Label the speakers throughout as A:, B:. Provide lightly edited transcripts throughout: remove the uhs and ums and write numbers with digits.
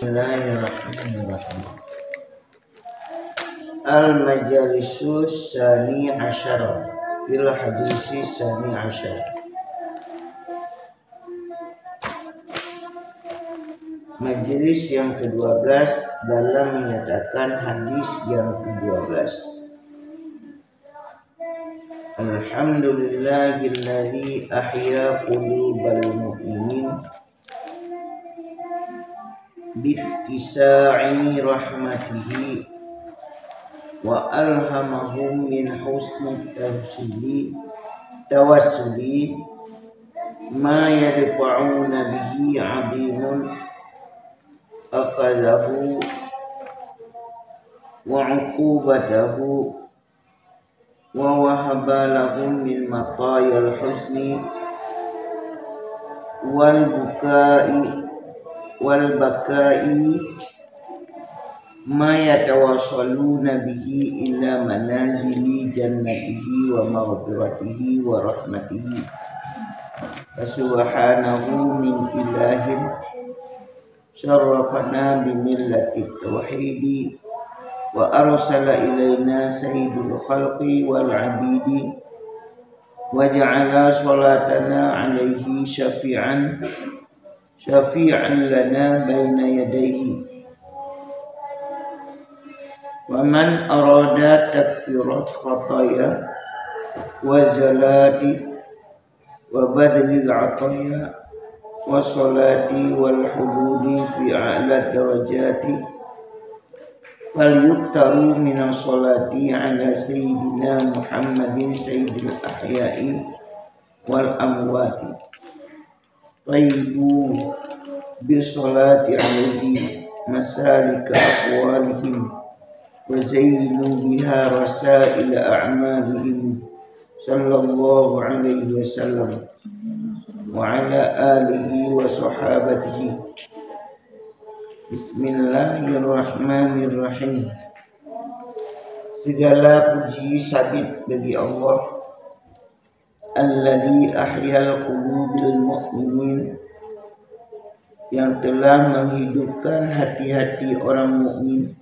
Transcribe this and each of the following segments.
A: Bismillahirrahmanirrahim. Al-majalisus sani asyara fil hadisi sani asyara. Majelis yang ke-12 dalam menyatakan hadis yang ke-12. Alhamdulillahilladzi ahya qulubal mu'minin bittisa'i rahmatihi wa alhamahum min husni tawassuli ma yadfa'una bihi 'azimun aqalahu wa 'uqubatahu wa wahaba lahum min matayal husni wal bakai ma yatawassaluna bihi ila manazili jannatihi wa maghfiratihi wa rahmatihi. Subhanahu min ilahin syarrafana bimillati tauhidi wa arsala ilaina sayyidul khalqi wal abidi wa ja'ala salatana alaihi syafi'an lana baina yadayhi. Wa man arada takfirat khataya wa zalati wa badlil ataya wa salati wal hududi fi a'la darajati falyuktaru minas salati ala sayyidina Muhammadin sayyidil ahya'i wal amwati tayyibu bisolati alaihi masalika aqwalihim wa zayyinu biha rasail a'malihim sallallahu alaihi wasallam wa ala alihi wa sahabatihi. Bismillahirrahmanirrahim. Segala puji sabit bagi Allah alladzi ahyal qulubil mu'minin, yang telah menghidupkan hati-hati orang mukmin,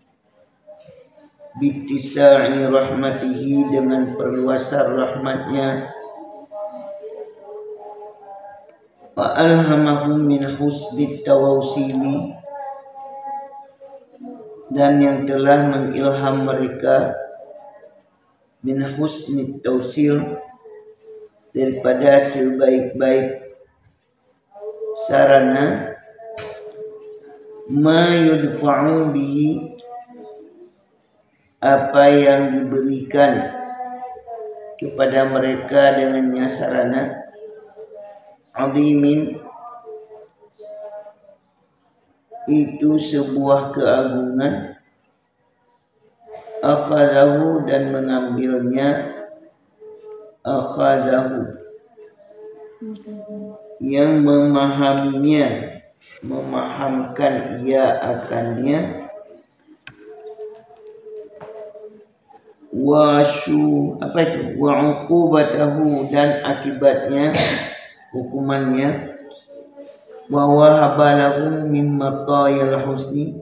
A: bittisa'i rahmatihi, dengan perluasan rahmatnya, wa alhamahum min husnit tawasili, dan yang telah mengilham mereka min husnit tawsil, daripada sebaik-baik sarana, ma yudfa'u bihi, apa yang diberikan kepada mereka dengannya sarana, azimin, itu sebuah keagungan, akhadahu, dan mengambilnya, akhadahu, yang memahaminya, memahamkan ia akannya, wa uqubatahu, dan akibatnya, hukumannya, wa wahaba lahum min matayal husni,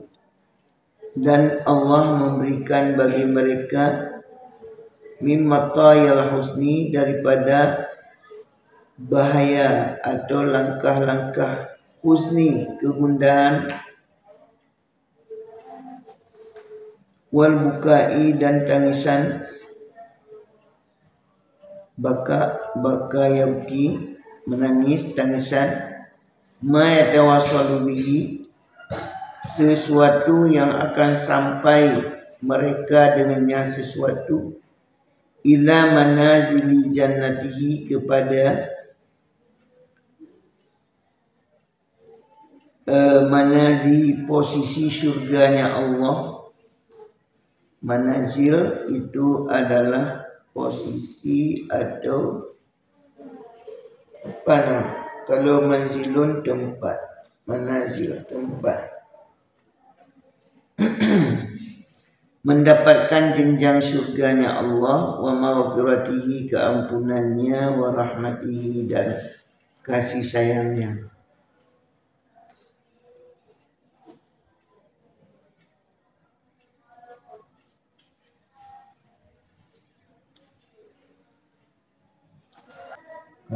A: dan Allah memberikan bagi mereka min matayal husni, daripada bahaya atau langkah-langkah husni, kegundahan, wal bukai, dan tangisan, baka yabki, menangis, tangisan, ma yatawassalu bihi, sesuatu yang akan sampai mereka dengannya sesuatu, ila manazili jannatihi, kepada manazil, posisi surganya Allah. Manazil itu adalah posisi atau apa? Kalau manzilun tempat, manazil tempat. Mendapatkan jenjang surganya Allah, wa maghfiratihi, keampunannya, wa rahmatihi, dan kasih sayangnya.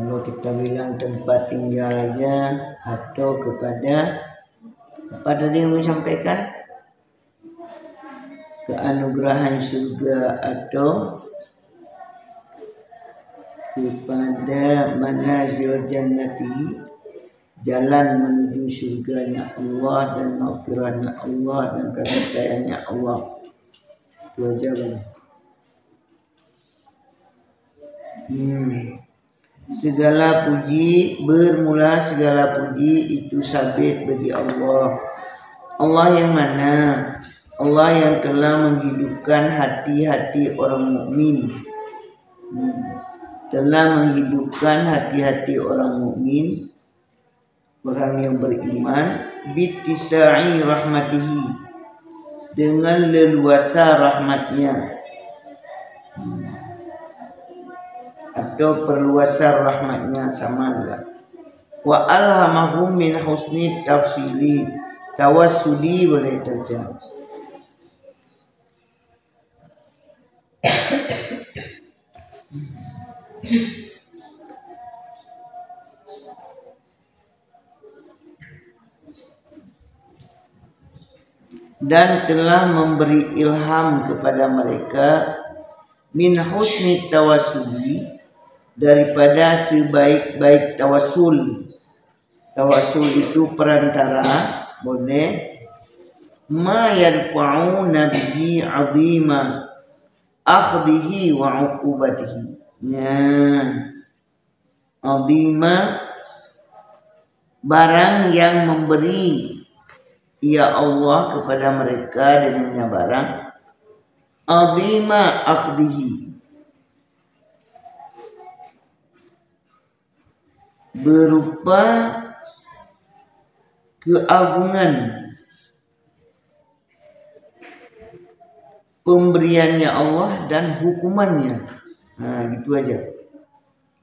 A: Kalau kita bilang tempat tinggal aja atau kepada apa tadi yang saya sampaikan, keanugerahan surga atau kepada manazil jannati, jalan menuju surganya Allah dan maghfirahnya Allah dan kasih sayangnya Allah. Itu aja boleh. Segala puji, bermula segala puji itu sabit bagi Allah. Allah yang mana? Allah yang telah menghidupkan hati-hati orang mukmin. Telah menghidupkan hati-hati orang mukmin, orang yang beriman, bittisa'i rahmatihi, dengan leluasa rahmatnya, atau perluasan rahmatnya, sama juga. Wa alhamahum min husni tafsili, tawassuli boleh terjemah. Dan telah memberi ilham kepada mereka min husni tawassuli, daripada sebaik-baik tawassul. Tawassul itu perantara, boleh. Ma yarfa'una bihi 'azima akhdihi wa 'uqubatihi. Nah, 'azima barang yang memberi ya Allah kepada mereka dengannya barang, 'azima akhdihi, berupa keagungan pemberiannya Allah dan hukumannya. Nah, gitu aja.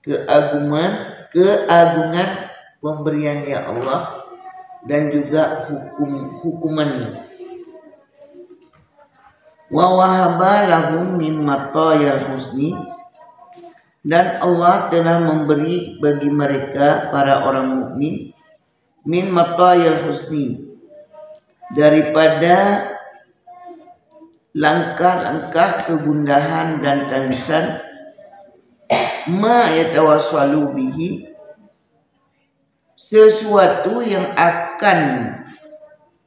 A: Keagungan pemberiannya Allah dan juga hukumannya. Wa wahaba lahum min matayal husni, dan Allah telah memberi bagi mereka para orang mukmin min matayal husni, daripada langkah-langkah kegundahan dan tangisan, ma yatawassalu bihi, sesuatu yang akan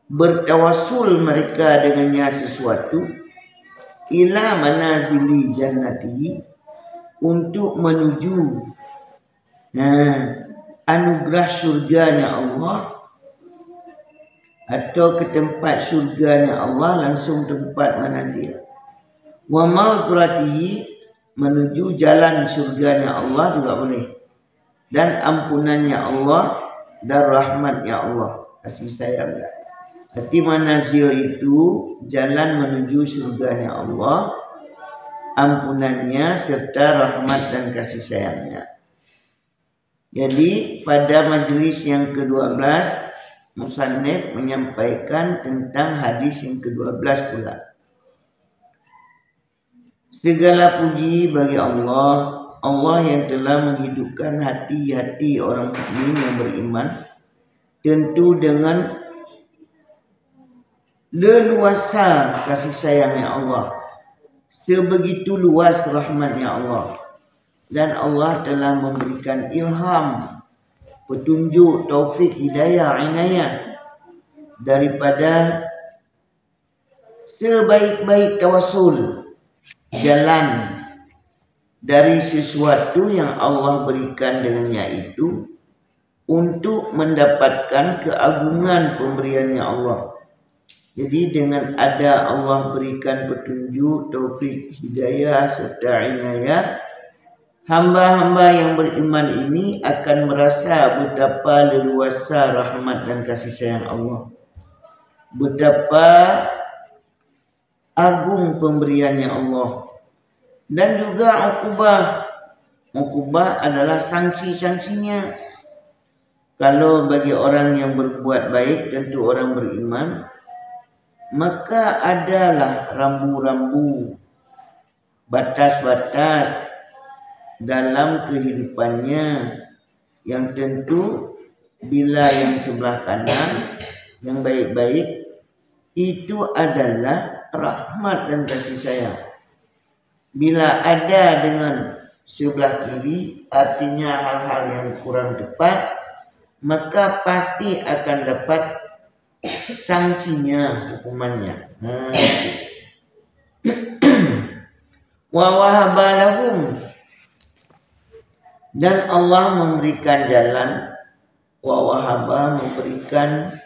A: bertawassul mereka dengannya sesuatu, ila manazili jannati, untuk menuju anugerah surganya Allah, atau ke tempat surganya Allah, langsung tempat manazil. Wa maghfiratihi, menuju jalan surganya Allah juga boleh, dan ampunannya Allah dan rahmatnya Allah, kasih sayangnya. Arti manazil itu jalan menuju surganya Allah, ampunannya serta rahmat dan kasih sayangnya. Jadi pada majelis yang ke-12 musannif menyampaikan tentang hadis yang ke-12 pula. Segala puji bagi Allah, Allah yang telah menghidupkan hati-hati orang mukmin yang beriman, tentu dengan leluasa kasih sayangnya Allah, sebegitu luas rahmatnya Allah, dan Allah telah memberikan ilham, petunjuk, taufik, hidayah, inayah, daripada sebaik-baik tawassul, jalan dari sesuatu yang Allah berikan dengannya itu untuk mendapatkan keagungan pemberiannya Allah. Jadi dengan ada Allah berikan petunjuk, taufik, hidayah serta inayah, hamba-hamba yang beriman ini akan merasa betapa leluasa rahmat dan kasih sayang Allah, betapa agung pemberiannya Allah, dan juga uqubah. Uqubah adalah sanksi-sanksinya. Kalau bagi orang yang berbuat baik, tentu orang beriman, maka adalah rambu-rambu, batas-batas dalam kehidupannya yang tentu bila yang sebelah kanan yang baik-baik itu adalah rahmat dan kasih sayang. Bila ada dengan sebelah kiri artinya hal-hal yang kurang tepat, maka pasti akan dapat sanksinya, hukumannya. Wa wahaba lahum, dan Allah memberikan jalan, wa wahaba memberikan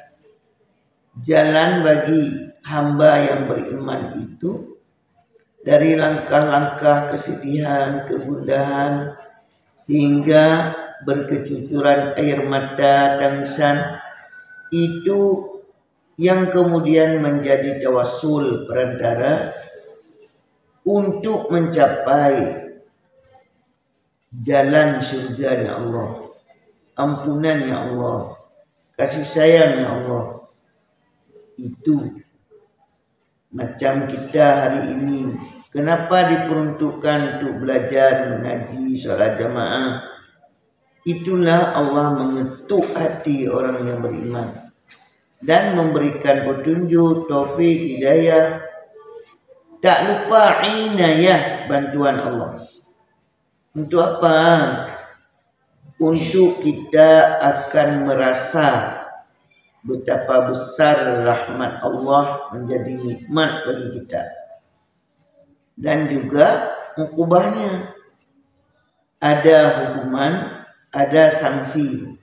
A: jalan bagi hamba yang beriman itu dari langkah-langkah kesedihan, kegundahan, sehingga berkecucuran air mata tangisan, itu yang kemudian menjadi tawassul perantara untuk mencapai jalan surganya Allah, ampunannya Allah, kasih sayangnya Allah. Itu macam kita hari ini, kenapa diperuntukkan untuk belajar mengaji solat jamaah? Itulah Allah mengetuk hati orang yang beriman dan memberikan petunjuk, taufik, hidayah. Tak lupa inayah, bantuan Allah. Untuk apa? Untuk kita akan merasa betapa besar rahmat Allah menjadi nikmat bagi kita. Dan juga ukubahnya. Ada hukuman, ada sanksi.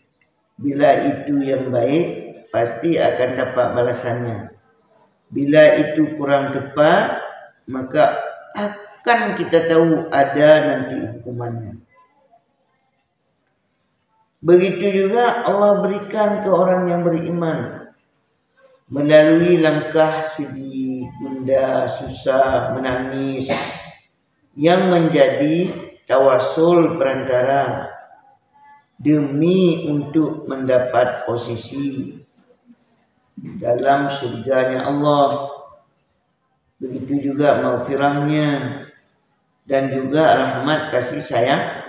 A: Bila itu yang baik, pasti akan dapat balasannya. Bila itu kurang tepat, maka akan kita tahu ada nanti hukumannya. Begitu juga Allah berikan ke orang yang beriman melalui langkah sedih, gundah, susah, menangis, yang menjadi tawassul perantara demi untuk mendapat posisi dalam surganya Allah. Begitu juga maghfirahnya dan juga rahmat kasih sayang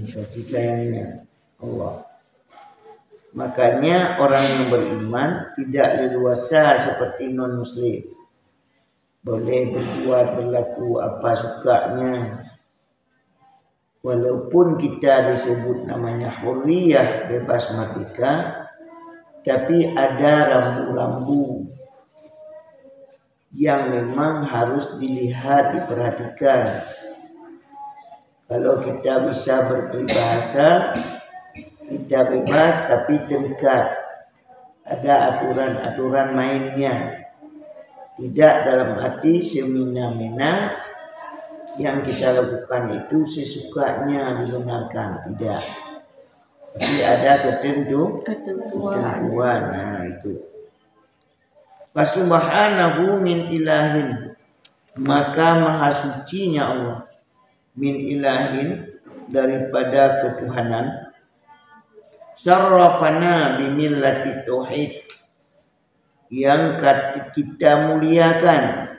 A: kasih sayangnya Allah. Makanya orang yang beriman tidak leluasa seperti non muslim, boleh berbuat berlaku apa sukanya. Walaupun kita disebut namanya hurriyah, bebas merdeka, tapi ada rambu-rambu yang memang harus dilihat, diperhatikan. Kalau kita bisa berperibahasa, kita bebas tapi terikat. Ada aturan-aturan mainnya. Tidak dalam arti semena-mena yang kita lakukan itu sesukanya dibenarkan, tidak. Tapi ada ketentuan. Nah, itu. Fasubhanahu min ilahin, maka maha sucinya Allah, min ilahin, daripada ketuhanan, syarrafana bimillati tauhid, yang kita muliakan,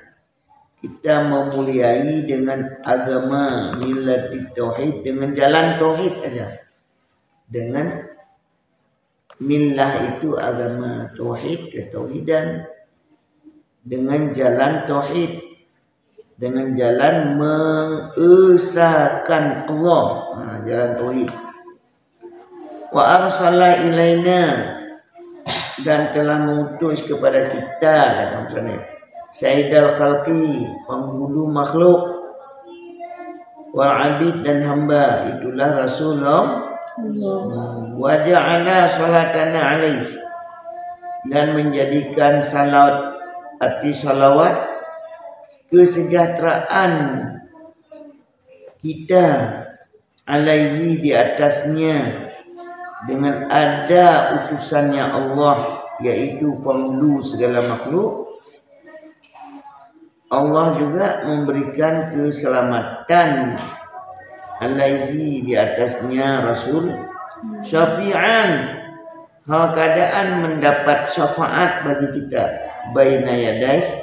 A: kita memuliai dengan agama millati tauhid, dengan jalan tauhid aja. Dengan millah itu agama, tauhid ketauhidan, dengan jalan tauhid, dengan jalan mengesahkan Allah, jalan tauhid. Wa arsala ilaina, dan telah mengutus kepada kita, kata Muslim, Sayyidal Khalqi, penghulu makhluk, wal abid, dan hamba, itulah Rasulullah. Wa ja'ala salatana alaih, dan menjadikan salat, arti salawat, kesejahteraan kita alaihi, di atasnya, dengan ada utusannya Allah, yaitu famlu segala makhluk. Allah juga memberikan keselamatan alaihi, di atasnya Rasul, syafi'an, hal keadaan mendapat syafaat bagi kita, baina yadai,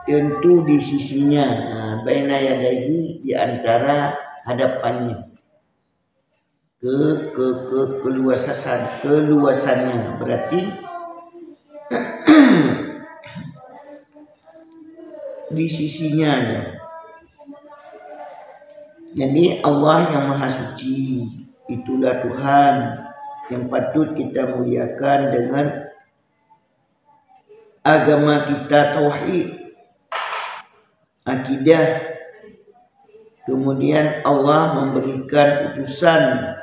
A: tentu di sisinya, baina yadai, di antara hadapannya. keluasannya berarti di sisinya aja. Jadi Allah yang Maha Suci, itulah Tuhan yang patut kita muliakan dengan agama kita, tauhid, akidah. Kemudian Allah memberikan utusan,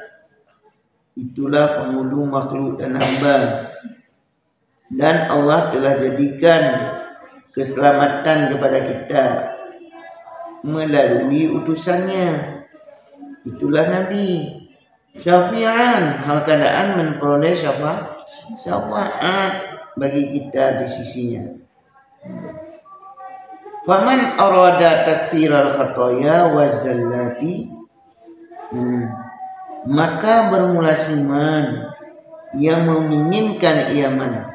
A: itulah penghulu makhluk dan hamba. Dan Allah telah jadikan keselamatan kepada kita melalui utusannya, itulah Nabi. Syafi'an, hal keadaan memperoleh syafaat bagi kita di sisinya. Faman arada takfiral khataya wazallati, maka bermula siman yang menginginkan iaman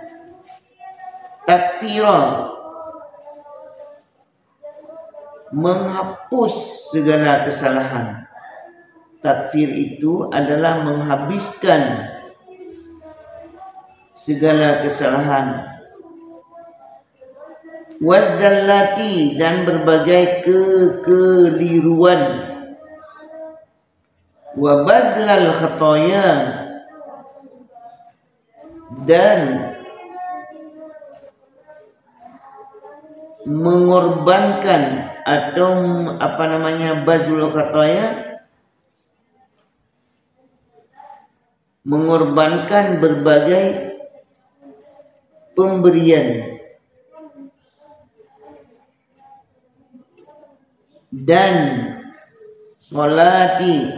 A: takfira, menghapus segala kesalahan. Takfir itu adalah menghabiskan segala kesalahan. Wazallati, dan berbagai kekeliruan. Wa bazlal khataya, dan mengorbankan atau bazlul khataya, mengorbankan berbagai pemberian. Dan solati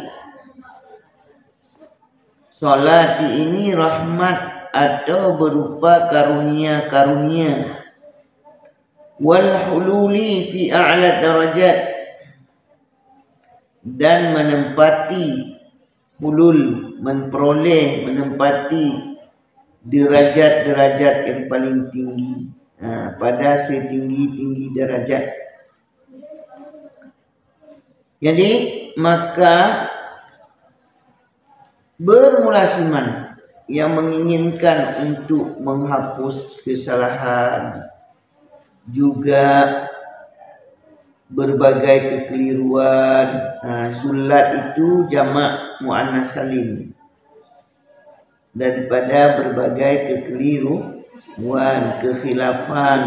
A: ini rahmat atau berupa karunia-karunia. Wal hululi fi a'la darajat, dan menempati hulul, menempati derajat-derajat yang paling tinggi, pada setinggi-tinggi derajat. Jadi maka bermula siman yang menginginkan untuk menghapus kesalahan, juga berbagai kekeliruan. Zullat itu jamak muannas salim, daripada berbagai kekeliruan, kekhilafan.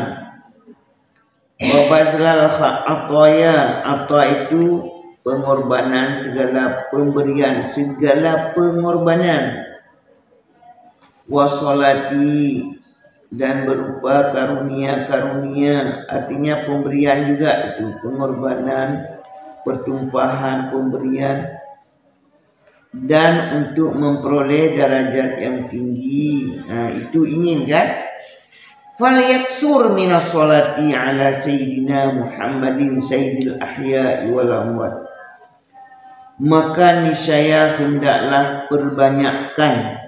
A: Wa bazlal ataya, ata itu pengorbanan, segala pemberian, segala pengorbanan. Wasolati, dan berupa karunia-karunia, artinya pemberian juga, itu pengorbanan, pertumpahan, pemberian. Dan untuk memperoleh derajat yang tinggi, itu ingin kan? Falyaksur minas sholati ala sayyidina Muhammadin sayyidil ahya'i wal amwat, maka niscaya hendaklah perbanyakkan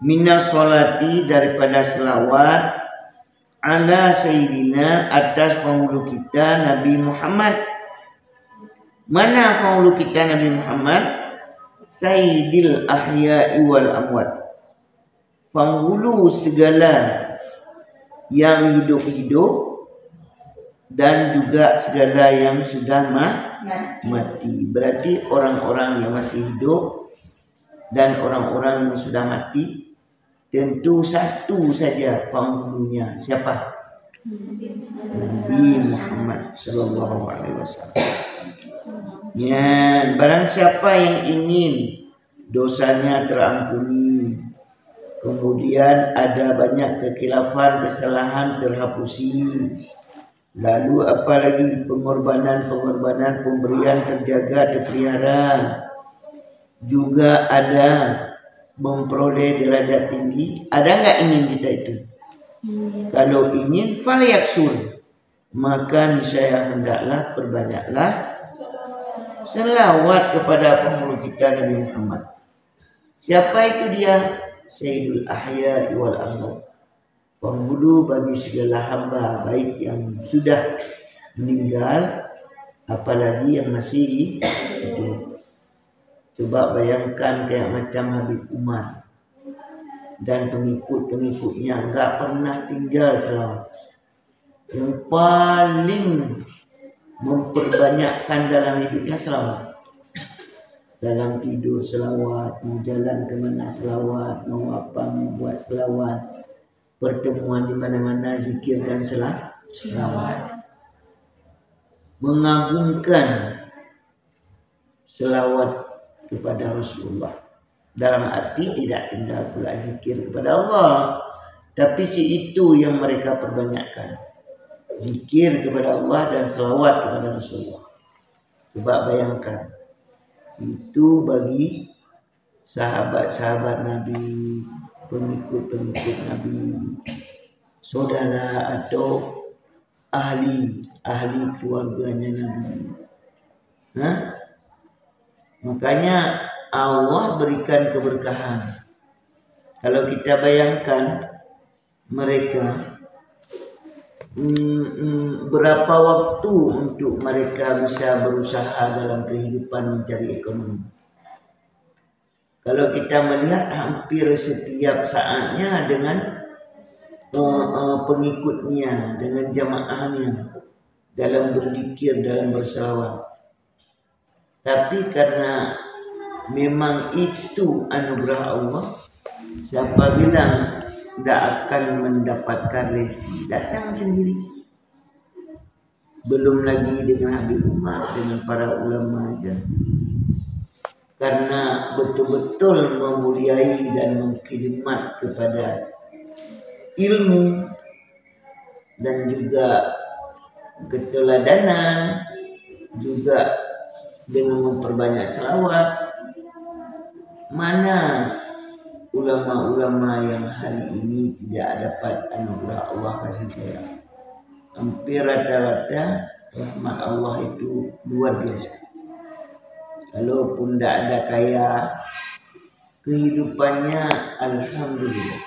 A: minas sholati, daripada selawat, ala sayyidina, atas penghulu kita Nabi Muhammad. Mana penghulu kita Nabi Muhammad? Sayyidil ahya'i wal amwat, penghulu segala yang hidup-hidup dan juga segala yang sudah mati. Berarti orang-orang yang masih hidup dan orang-orang yang sudah mati, tentu satu saja penghulunya. Siapa? Nabi Muhammad sallallahu alaihi wasallam. Ya, barang siapa yang ingin dosanya terampuni, kemudian ada banyak kekhilafan, kesalahan terhapusi, lalu apalagi pengorbanan, pemberian terjaga, terpelihara, juga ada memperoleh derajat tinggi. Ada enggak ingin kita itu? Kalau ingin, falyaksur, maka niscaya hendaklah perbanyaklah selawat kepada penghulu kita Nabi Muhammad. Siapa itu dia? Sayyidul ahya'i wal amwat, penghulu bagi segala hamba, baik yang sudah meninggal apalagi yang masih hidup. Coba bayangkan kayak macam Habib Umar dan pengikut-pengikutnya nggak pernah tinggal selawat. Yang paling memperbanyakkan dalam hidupnya selawat. Dalam tidur selawat, mau jalan kemana selawat, mau apa membuat selawat, pertemuan di mana-mana zikir dan selawat. Mengagungkan selawat kepada Rasulullah. Dalam arti tidak tinggal pula zikir kepada Allah, tapi itu yang mereka perbanyakkan. Zikir kepada Allah dan selawat kepada Rasulullah. Coba bayangkan, itu bagi sahabat-sahabat Nabi, pengikut-pengikut Nabi, saudara atau ahli keluarganya Nabi. Makanya Allah berikan keberkahan. Kalau kita bayangkan mereka berapa waktu untuk mereka bisa berusaha dalam kehidupan mencari ekonomi. Kalau kita melihat hampir setiap saatnya dengan pengikutnya, dengan jamaahnya dalam berzikir, dalam berselawat. Tapi karena memang itu anugerah Allah, siapa bilang tidak akan mendapatkan rezeki, datang sendiri. Belum lagi dengan Habib Umar, dengan para ulama aja. Karena betul-betul memuliai dan mengkhidmat kepada ilmu dan juga keteladanan, juga dengan memperbanyak selawat. Mana ulama-ulama yang hari ini tidak dapat anugerah Allah kasih sayang? Hampir rata-rata rahmat Allah itu luar biasa. Kalaupun tidak ada kaya, kehidupannya alhamdulillah.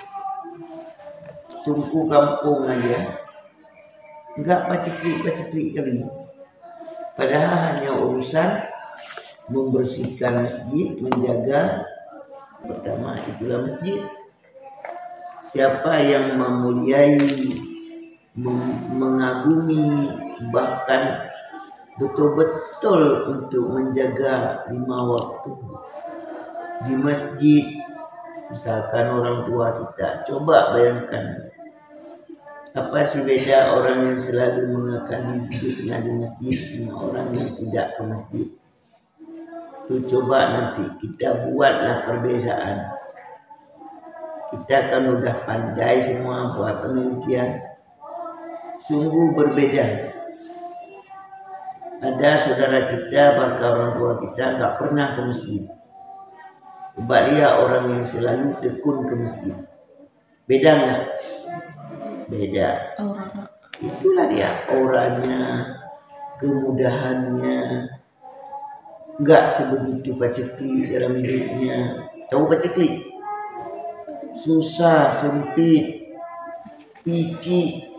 A: Tungku kampung aja, enggak paceklik kali. Padahal hanya urusan membersihkan masjid, menjaga. Pertama itulah masjid. Siapa yang memuliai, mengagumi, bahkan betul-betul untuk menjaga 5 waktu di masjid. Misalkan orang tua kita, coba bayangkan apa sih beda orang yang selalu mengakali hidupnya di masjid dengan orang yang tidak ke masjid. Itu coba nanti kita buatlah perbezaan. Kita kan udah pandai semua buat penelitian, sungguh berbeda. Ada saudara kita, bahkan orang tua kita nggak pernah ke masjid. Coba lihat orang yang selalu tekun ke masjid, beda nggak? Beda. Itulah dia orangnya, kemudahannya. Enggak sebegitu paceklik dalam hidupnya. Tahu paceklik? Susah, sempit, picik.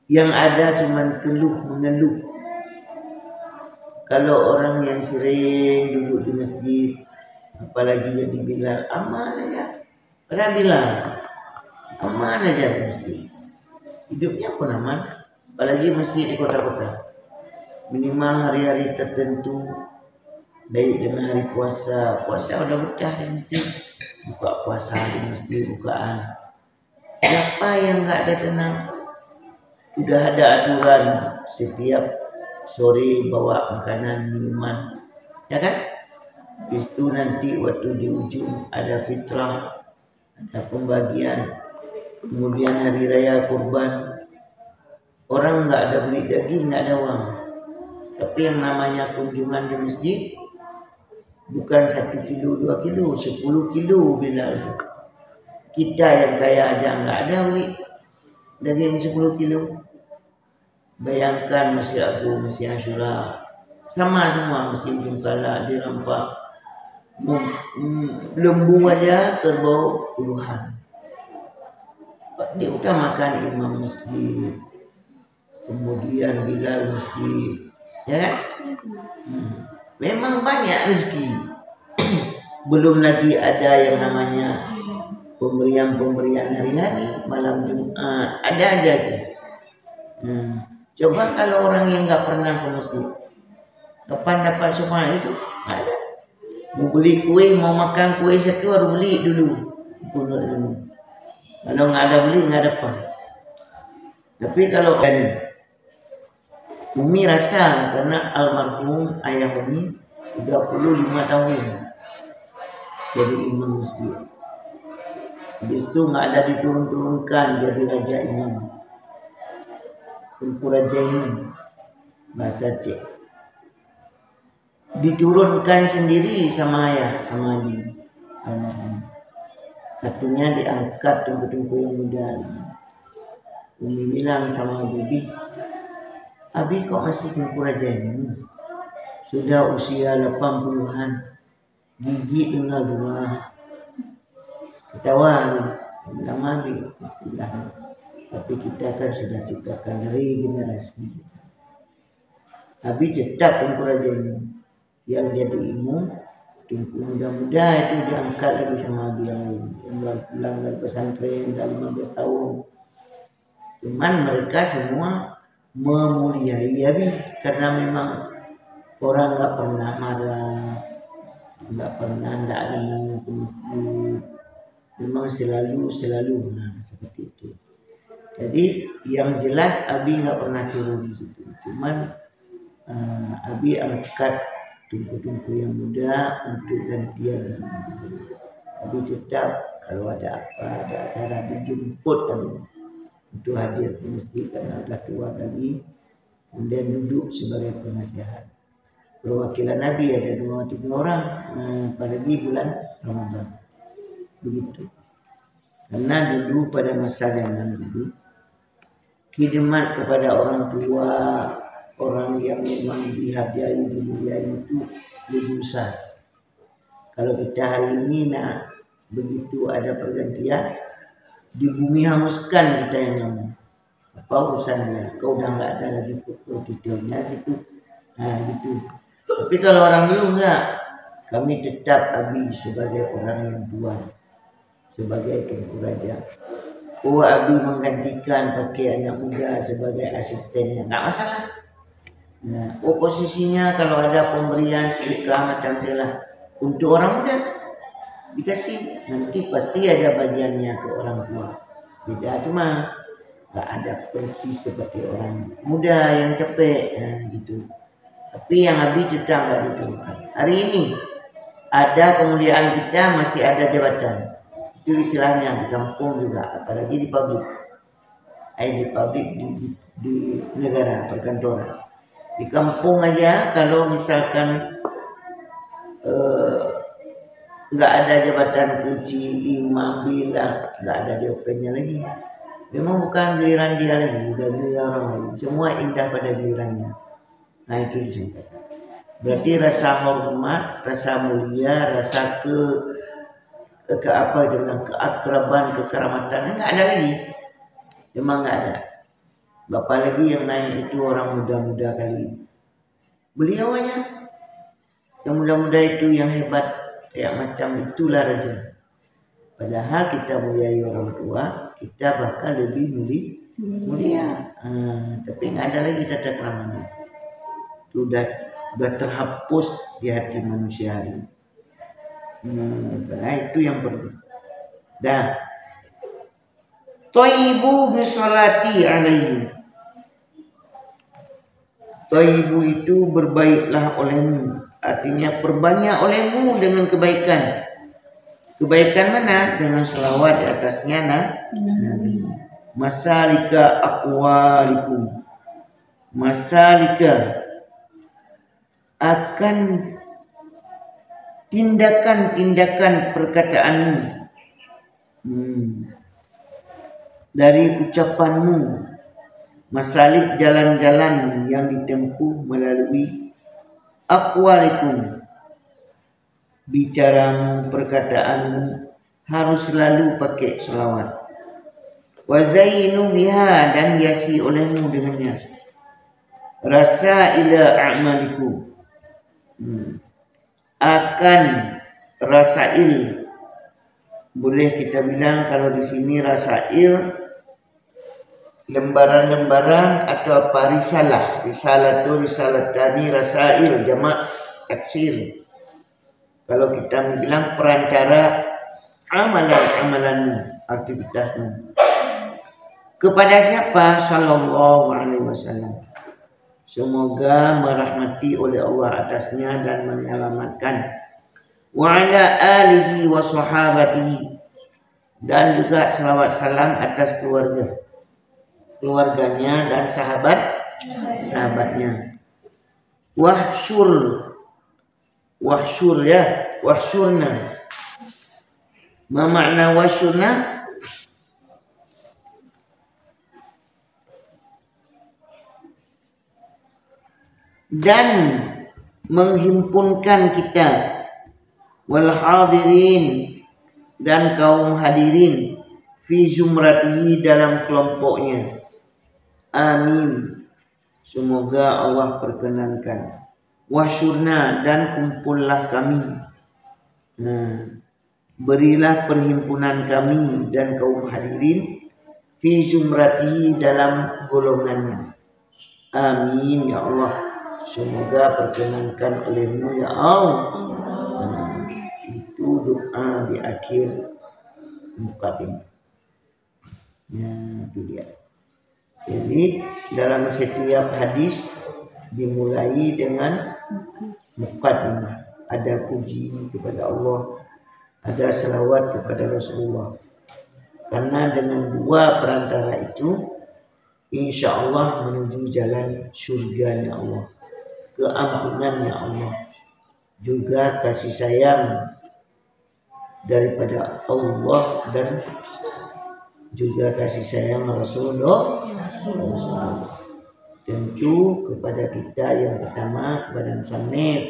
A: Yang ada cuman keluh mengeluh. Kalau orang yang sering duduk di masjid, apalagi jadi Bilal, aman aja. Padahal Bilal aman aja di masjid. Hidupnya pun aman. Apalagi masjid di kota-kota. Minimal hari-hari tertentu, baik dengan hari puasa. Puasa udah betah di masjid. Buka puasa di masjid, bukaan. Siapa yang nggak ada tenang? Udah ada aturan setiap sore bawa makanan, minuman, ya kan? Itu nanti waktu di ujung ada fitrah, ada pembagian. Kemudian hari raya kurban, orang nggak ada beli daging, nggak ada uang. Tapi yang namanya kunjungan di masjid bukan 1 kilo, 2 kilo, 10 kilo bila kita yang kaya aja nggak ada beli daging 10 kilo. Bayangkan Masjid Agung, Masjid Asyura, sama semua, Masjid Jungkala, dirampak. Lembu aja terbau puluhan. Diutamakan imam masjid, kemudian Bilal masjid, ya kan? Memang banyak rezeki, Belum lagi ada yang namanya pemberian hari-hari, malam Jumat, ada aja tuh. Coba kalau orang yang nggak pernah ke masjid, kapan dapat semua itu? Ada. Mau beli kue, mau makan kue satu harus beli dulu. Kalau nggak ada beli nggak dapat. Tapi kalau kan Umi rasa karena almarhum ayah Umi 35 tahun jadi imam masjid. Habis itu nggak ada diturun-turunkan jadi raja imam. Tengku Raja Imam bahasa Aceh. Diturunkan sendiri sama ayah, sama Abi. Artinya diangkat tengku-tengku yang muda. Umi bilang sama Abi, Abi kok masih Tengku Raja ini? Sudah usia 80-an, gigi tinggal 2. Ketawa bilang Abi, tapi kita kan sudah ciptakan dari generasi kita. Abi tetap Tengku Raja ini yang jadi imam. Tengku muda-muda itu diangkat lagi sama Abi yang lain, yang baru pulang dari pesantren dah 15 tahun. Cuman mereka semua memuliai Abi karena memang orang nggak pernah marah, nggak pernah tidak ada mau ke masjid, memang selalu seperti itu. Jadi yang jelas Abi nggak pernah turun di situ. Cuman Abi angkat tungku-tungku yang muda untuk gantian. Abi tetap kalau ada acara dijemput Abi untuk hadir ke masjid karena sudah tua kali. Kemudian duduk sebagai penasihat. Perwakilan Nabi ada 2-3 orang apalagi bulan Ramadan. Begitu. Karena dulu pada masa zaman dulu khidmat kepada orang tua, orang yang memang dihargai, dimuliai itu lebih besar. Kalau kita hari ini begitu ada pergantian, di bumi hanguskan kita yang ngomong. Apa urusannya? Kau udah nggak ada lagi detailnya situ. Nah gitu. Tapi kalau orang dulu enggak, kami tetap Abi sebagai orang yang tua, sebagai Tengku Raja. Abi menggantikan pakai anak muda sebagai asistennya, nggak masalah. Nah, posisinya kalau ada pemberian sedekah macam itulah untuk orang muda dikasih, nanti pasti ada bagiannya ke orang tua. Beda cuma nggak ada persis seperti orang muda yang capek, gitu. Tapi yang Abi tetap nggak ditentukan. Hari ini ada kemuliaan kita masih ada jabatan. Itu istilahnya di kampung juga, apalagi di pabrik. Di pabrik di negara perkantoran. Di kampung aja kalau misalkan nggak ada jabatan kecil, imam, bilang nggak ada DOP-nya lagi. Memang bukan giliran dia lagi, udah giliran orang lain. Semua indah pada gilirannya. Nah itu diceritakan. Berarti rasa hormat, rasa mulia, rasa keakraban, kekeramatan nggak ada lagi. Memang nggak ada. Bapak lagi yang naik itu orang muda-muda kali. Beliau aja yang muda-muda itu yang hebat, kayak macam itulah raja. Padahal kita muliai orang tua, kita bakal lebih mulia. Tapi nggak ada lagi tata keramanya. Itu udah terhapus di hati manusia hari ini. Nah itu yang perlu. Dah. Thayyibu bisolati alaihi. Thayyibu itu berbaiklah olehmu. Artinya perbanyak olehmu dengan kebaikan. Kebaikan mana? Dengan selawat di atasnya Nabi. Masalika aqwalikum. Masalika akan tindakan-tindakan perkataanmu, dari ucapanmu, masalik jalan-jalan yang ditempuh melalui aqwalikum, bicaramu, perkataanmu harus selalu pakai selawat. Wa zainu biha, dan hiasi olehmu dengannya. Rasa ila a'malikum, akan rasail. Boleh kita bilang kalau di sini rasail lembaran-lembaran atau apa risalah. Risalah itu risalatani rasail jamak taksir. Kalau kita bilang perantara amalan-amalan aktivitasmu. Kepada siapa? Sallallahu alaihi wasallam. Semoga merahmati oleh Allah atasnya dan menyelamatkan. Wa ala alihi wa sahabatihi, dan juga selawat salam atas keluarganya dan sahabatnya. Wahsyur ya, wahsyurna. Ma makna wahsyurna? Dan menghimpunkan kita, wal hadirin, dan kaum hadirin, fi zumratihi, dalam kelompoknya. Amin. Semoga Allah perkenankan. Wasyurna, dan kumpullah kami. Berilah perhimpunan kami dan kaum hadirin, fi zumratihi, dalam golongannya. Amin ya Allah. Semoga perkenankan olehmu ya Allah. Itu doa di akhir mukadimah. Ya, itu dia. Jadi dalam setiap hadis dimulai dengan mukadimah. Ada puji kepada Allah, ada selawat kepada Rasulullah. Karena dengan dua perantara itu, insya Allah menuju jalan surganya Allah, keampunannya Allah, juga kasih sayang daripada Allah, dan juga kasih sayang Rasulullah. Tentu kepada kita yang pertama, kepada musannif,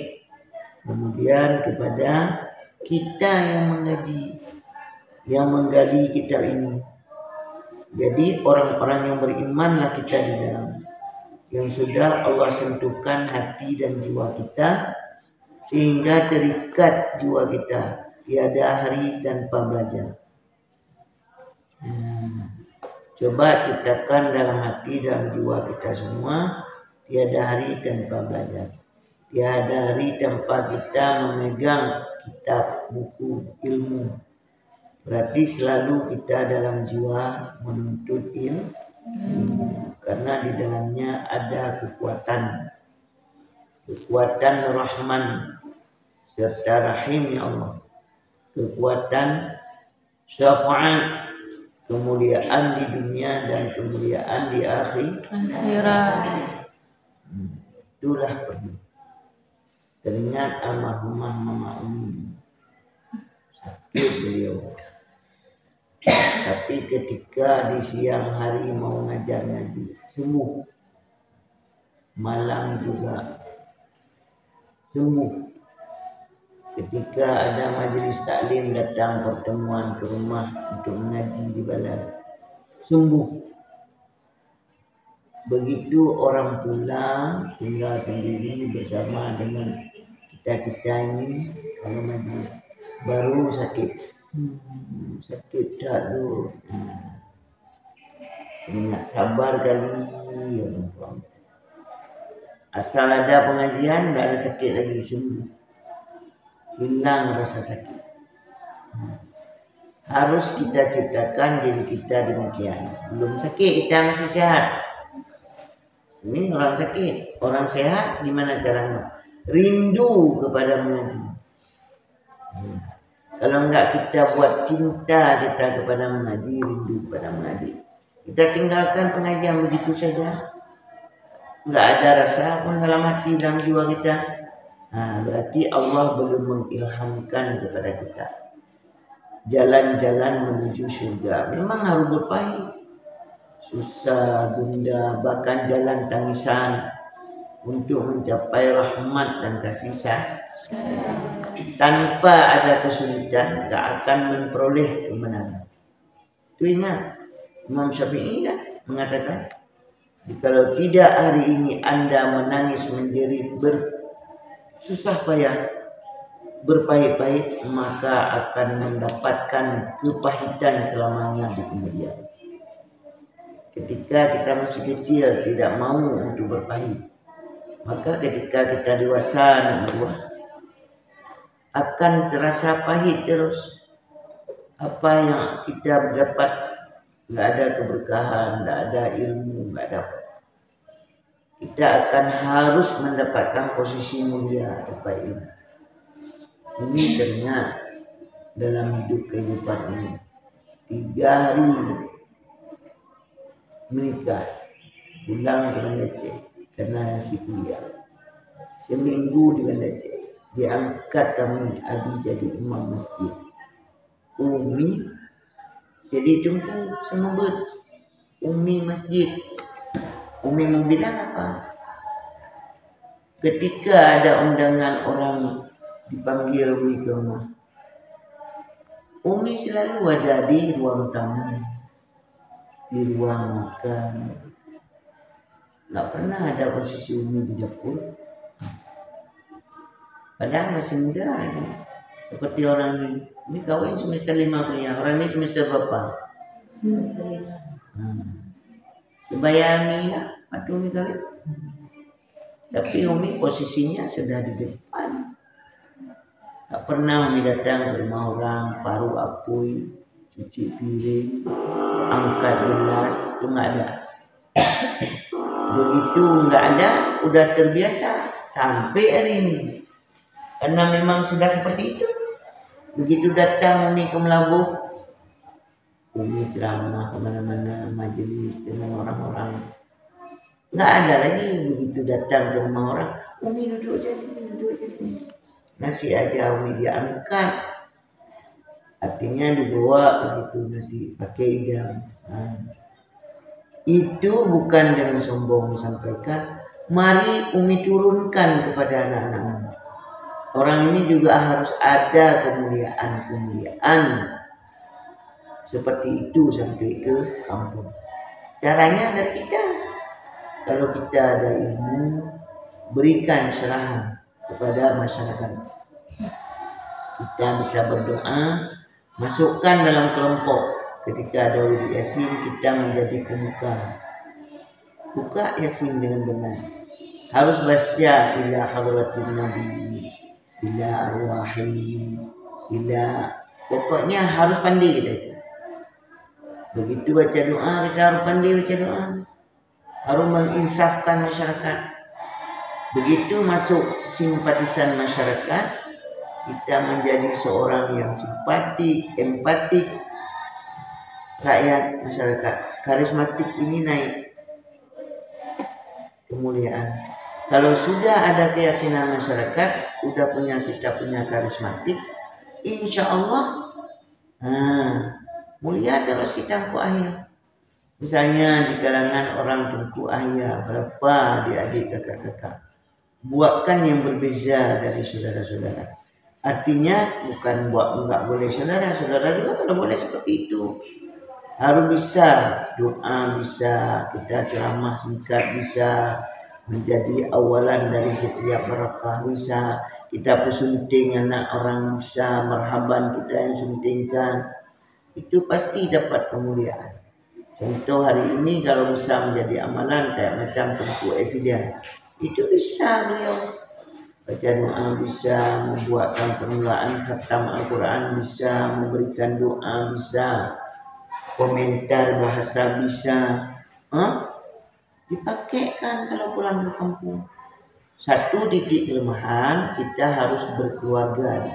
A: kemudian kepada kita yang mengaji, yang menggali kitab ini. Jadi orang-orang yang berimanlah kita di dalam, yang sudah Allah sentuhkan hati dan jiwa kita, sehingga terikat jiwa kita, tiada hari tanpa belajar. Coba ciptakan dalam hati dan jiwa kita semua, tiada hari tanpa belajar, tiada hari tanpa kita memegang kitab, buku, ilmu. Berarti selalu kita dalam jiwa menuntut ilmu, karena di dalamnya ada kekuatan Rahman serta Rahim ya Allah, kekuatan syafaat, kemuliaan di dunia dan kemuliaan di akhirat. Itulah perlu. Teringat almarhumah Mama Umi, sakit beliau, tapi ketika di siang hari mau ngajar ngaji sembuh, malam juga sembuh. Ketika ada majelis taklim datang pertemuan ke rumah untuk mengaji di balai, sembuh. Begitu orang pulang tinggal sendiri bersama dengan kita ini, kalau majelis baru sakit tak dulu. Ingat sabar kali ya, asal ada pengajian tak ada sakit lagi, sembuh, hilang rasa sakit. Harus kita ciptakan diri kita demikian. Belum sakit kita masih sehat. Ini orang sakit, orang sehat gimana caranya? Rindu kepada mengaji. Kalau enggak kita buat cinta kita kepada mengaji, rindu kepada mengaji, kita tinggalkan pengajian begitu saja, enggak ada rasa pun dalam hati dalam jiwa kita, berarti Allah belum mengilhamkan kepada kita jalan-jalan menuju surga. Memang harus berpahit, susah, gundah, bahkan jalan tangisan untuk mencapai rahmat dan kasih sayang. Tanpa ada kesulitan tak akan memperoleh kemenangan. Itu ingat, Imam Syafi'i kan mengatakan, kalau tidak hari ini Anda menangis menjerit bersusah payah, berpahit-pahit, maka akan mendapatkan kepahitan selamanya di kemudian. Ketika kita masih kecil tidak mau untuk berpahit, maka ketika kita dewasa berbuah akan terasa pahit terus. Apa yang kita dapat nggak ada keberkahan, nggak ada ilmu, nggak ada. Kita akan harus mendapatkan posisi mulia dapat ilmu. Ini teringat dalam hidup kehidupan ini. 3 hari menikah, pulang ke Banda Aceh karena masih kuliah. Seminggu di Banda Aceh, diangkat kami Abi jadi imam masjid. Umi jadi tunggu semebut Umi masjid. Umi mau bilang apa? Ketika ada undangan orang dipanggil Umi ke rumah, Umi selalu ada di ruang tamu, di ruang makan. Nggak pernah ada posisi Umi di dapur. Padahal masih muda ini. Seperti orang ini kawin semester 5 kuliah. Orang ini semester berapa? Semester 5. Sebayang lah waktu Umi kawin. Tapi Umi posisinya sudah di depan. Tak pernah Umi datang ke rumah orang, paru apui, cuci piring, angkat gelas, itu nggak ada. Begitu nggak ada, udah terbiasa sampai hari ini. Karena memang sudah seperti itu. Begitu datang Umi ke Melabuh, Umi ceramah kemana-mana, majelis dengan orang-orang. Nggak ada lagi begitu datang ke rumah orang, Umi duduk aja sini, duduk aja sini. Nasi aja Umi diangkat, artinya dibawa ke situ nasi pakai idam. Itu bukan dengan sombong disampaikan. Mari Umi turunkan kepada anak-anak. Orang ini juga harus ada kemuliaan seperti itu sampai ke kampung. Caranya dari kita. Kalau kita ada ilmu, berikan serahan kepada masyarakat. Kita bisa berdoa, masukkan dalam kelompok. Ketika ada wudhu yasin, kita menjadi pemuka. Buka yasin dengan benar. Harus baca ila hadratin nabi, ila arwahi, ila, pokoknya harus pandai kita itu. Begitu baca doa, kita harus pandai baca doa. Harus menginsafkan masyarakat. Begitu masuk simpatisan masyarakat, kita menjadi seorang yang simpatik, empatik, rakyat, masyarakat. Karismatik ini naik kemuliaan. Kalau sudah ada keyakinan masyarakat, kita punya karismatik, insya Allah mulia terus kita Tengku Ahya. Misalnya di kalangan orang Tengku Ahya, berapa adik-adik kakak-kakak, buatkan yang berbeza dari saudara-saudara. Artinya bukan buat enggak boleh saudara juga kalau boleh seperti itu. Harus bisa doa, bisa kita ceramah singkat, bisa menjadi awalan dari setiap barakah, bisa kita pesunting anak orang, bisa marhaban kita yang suntingkan, itu pasti dapat kemuliaan. Contoh hari ini kalau bisa menjadi amalan kayak macam Tengku Evidia, itu bisa beliau baca doa, bisa membuatkan permulaan khatam Al-Quran, bisa memberikan doa, bisa komentar bahasa, bisa dipakaikan kalau pulang ke kampung. Satu titik kelemahan, kita harus berkeluarga.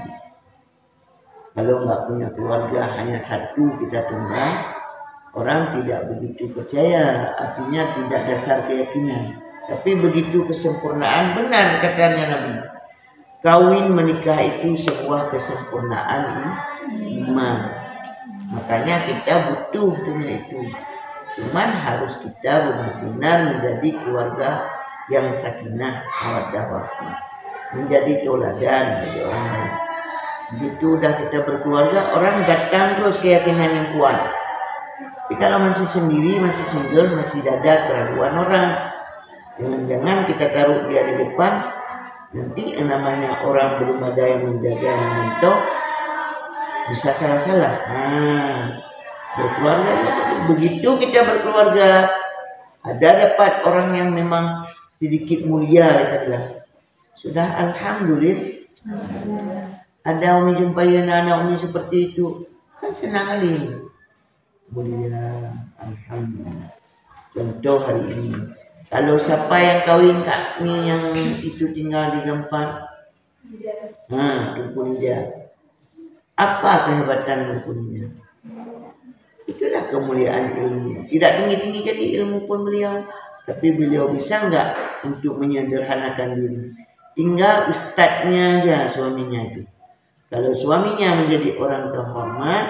A: Kalau nggak punya keluarga, hanya satu kita tunggal, orang tidak begitu percaya, artinya tidak dasar keyakinan. Tapi begitu kesempurnaan, benar katanya Nabi, kawin menikah itu sebuah kesempurnaan iman. Makanya kita butuh dengan itu. Cuman harus kita benar-benar menjadi keluarga yang sakinah, mawaddah warahmah, menjadi teladan bagi orang lain. Begitu udah kita berkeluarga, orang datang terus keyakinan yang kuat. Tapi kalau masih sendiri, masih single, masih ada keraguan orang. Jangan-jangan kita taruh dia di depan, Nanti namanya orang belum ada yang menjaga mentok, bisa salah-salah. Berkeluarga begitu kita berkeluarga, ada dapat orang yang memang sedikit mulia, kita bilang sudah alhamdulillah. Ada umi jumpai anak-anak umi seperti itu, kan senang kali. Mulia, alhamdulillah. Contoh hari ini, kalau siapa yang kawin kami yang itu tinggal di Gampang, dukun dia. Apa kehebatan dukun dia? Itulah kemuliaan ilmu. Tidak tinggi-tinggi jadi ilmu pun beliau, tapi beliau bisa enggak untuk menyederhanakan diri. Tinggal ustadznya aja, suaminya itu. Kalau suaminya menjadi orang terhormat,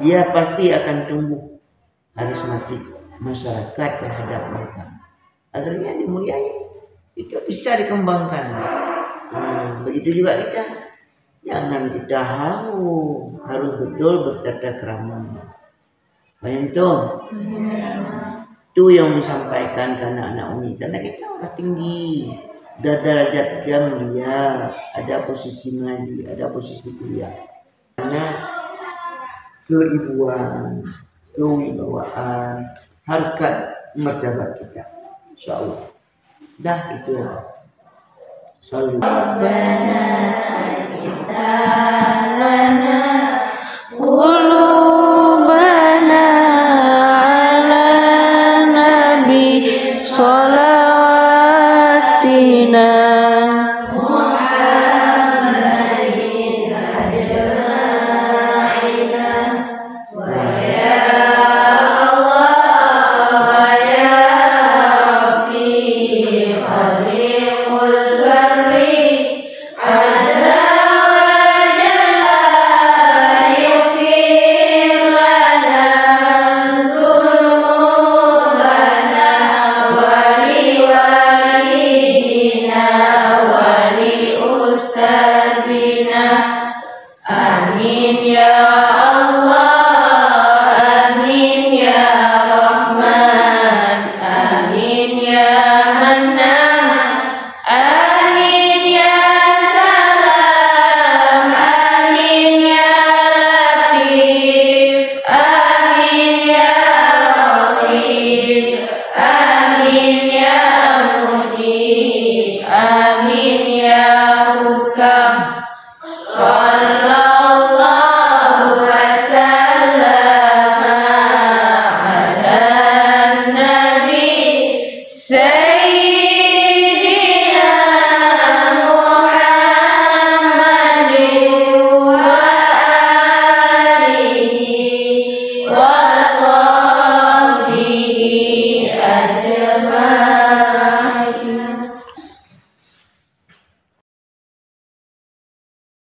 A: dia pasti akan tumbuh karismatik masyarakat terhadap mereka. Akhirnya dimuliai, itu bisa dikembangkan. Begitu juga kita. Jangan kita harus betul bertata krama. Paham tuh? Itu yang disampaikan ke anak-anak umi. Karena kita orang tinggi, ada derajat dia mulia, ada posisi mengaji, ada posisi kuliah. Karena keibuan, kewibawaan, harkat martabat kita. Insyaallah. Dah itu aja. Rabbana kita lana